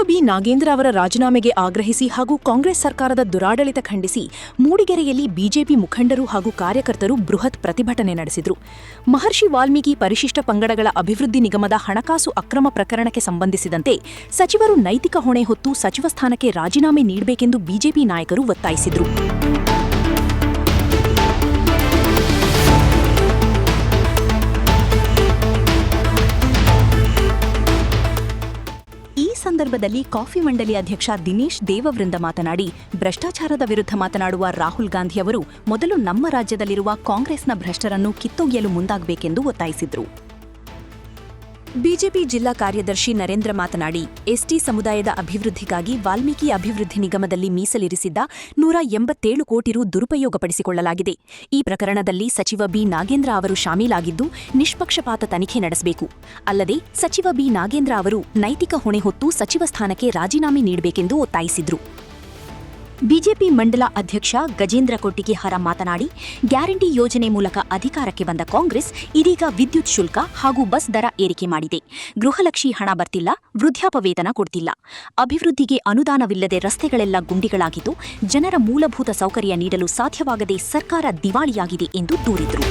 B Nagendra ಅವರ ರಾಜೀನಾಮೆಗೆ ಆಗ್ರಹಿಸಿ ಹಾಗೂ ಕಾಂಗ್ರೆಸ್ ಸರ್ಕಾರದ ದುರಾಡಳಿತ ಖಂಡಿಸಿ ಮೂಡಿಗೆರೆಯಲ್ಲಿ ಬಿಜೆಪಿ ಮುಖಂಡರು ಹಾಗೂ ಕಾರ್ಯಕರ್ತರು ಬೃಹತ್ ಪ್ರತಿಭಟನೆ ನಡೆಸಿದರು. ಮಹರ್ಷಿ ವಾಲ್ಮೀಕಿ ಪರಿಶಿಷ್ಟ ಪಂಗಡಗಳ ಅಭಿವೃದ್ಧಿ ನಿಗಮದ ಹಣಕಾಸು ಅಕ್ರಮ ಪ್ರಕರಣಕ್ಕೆ ಸಂಬಂಧಿಸಿದಂತೆ ಸಚಿವರು ನೈತಿಕ ಹೊಣೆ ಹೊತ್ತು ಸಚಿವ ಸ್ಥಾನಕ್ಕೆ ರಾಜೀನಾಮೆ ನೀಡಬೇಕೆಂದು ಬಿಜೆಪಿ ನಾಯಕರು ಒತ್ತಾಯಿಸಿದರು. ಈ ಸಂದರ್ಭದಲ್ಲಿ ಕಾಫಿ ಮಂಡಳಿ ಅಧ್ಯಕ್ಷ ದಿನೇಶ್ ದೇವವೃಂದ ಮಾತನಾಡಿ, ಭ್ರಷ್ಟಾಚಾರದ ವಿರುದ್ಧ ಮಾತನಾಡುವ ರಾಹುಲ್ ಗಾಂಧಿ ಅವರು ಮೊದಲು ನಮ್ಮ ರಾಜ್ಯದಲ್ಲಿರುವ ಕಾಂಗ್ರೆಸ್ನ ಭ್ರಷ್ಟರನ್ನು ಕಿತ್ತೊಗೆಯಲು ಮುಂದಾಗಬೇಕೆಂದು ಒತ್ತಾಯಿಸಿದರು. ಬಿಜೆಪಿ ಜಿಲ್ಲಾ ಕಾರ್ಯದರ್ಶಿ ನರೇಂದ್ರ ಮಾತನಾಡಿ, ಎಸ್ಟಿ ಸಮುದಾಯದ ಅಭಿವೃದ್ಧಿಗಾಗಿ ವಾಲ್ಮೀಕಿ ಅಭಿವೃದ್ಧಿ ನಿಗಮದಲ್ಲಿ ಮೀಸಲಿರಿಸಿದ್ದ 187 ಕೋಟಿ ರು ದುರುಪಯೋಗಪಡಿಸಿಕೊಳ್ಳಲಾಗಿದೆ. ಈ ಪ್ರಕರಣದಲ್ಲಿ ಸಚಿವ ಬಿ ನಾಗೇಂದ್ರ ಅವರು ಶಾಮೀಲಾಗಿದ್ದು ನಿಷ್ಪಕ್ಷಪಾತ ತನಿಖೆ ನಡೆಸಬೇಕು. ಅಲ್ಲದೆ ಸಚಿವ ಬಿ ನಾಗೇಂದ್ರ ಅವರು ನೈತಿಕ ಹೊಣೆ ಹೊತ್ತು ಸಚಿವ ಸ್ಥಾನಕ್ಕೆ ರಾಜೀನಾಮೆ ನೀಡಬೇಕೆಂದು ಒತ್ತಾಯಿಸಿದರು. ಬಿಜೆಪಿ ಮಂಡಲ ಅಧ್ಯಕ್ಷ ಗಜೇಂದ್ರ ಕೊಟ್ಟಿಗೆಹಾರ ಮಾತನಾಡಿ, ಗ್ಯಾರಂಟಿ ಯೋಜನೆ ಮೂಲಕ ಅಧಿಕಾರಕ್ಕೆ ಬಂದ ಕಾಂಗ್ರೆಸ್ ಇದೀಗ ವಿದ್ಯುತ್ ಶುಲ್ಕ ಹಾಗೂ ಬಸ್ ದರ ಏರಿಕೆ ಮಾಡಿದೆ. ಗೃಹಲಕ್ಷ್ಮಿ ಹಣ ಬರ್ತಿಲ್ಲ, ವೃದ್ಧಾಪವೇತನ ಕೊಡ್ತಿಲ್ಲ. ಅಭಿವೃದ್ಧಿಗೆ ಅನುದಾನವಿಲ್ಲದೆ ರಸ್ತೆಗಳೆಲ್ಲ ಗುಂಡಿಗಳಾಗಿದ್ದು ಜನರ ಮೂಲಭೂತ ಸೌಕರ್ಯ ನೀಡಲು ಸಾಧ್ಯವಾಗದೆ ಸರ್ಕಾರ ದಿವಾಳಿಯಾಗಿದೆ ಎಂದು ದೂರಿದರು.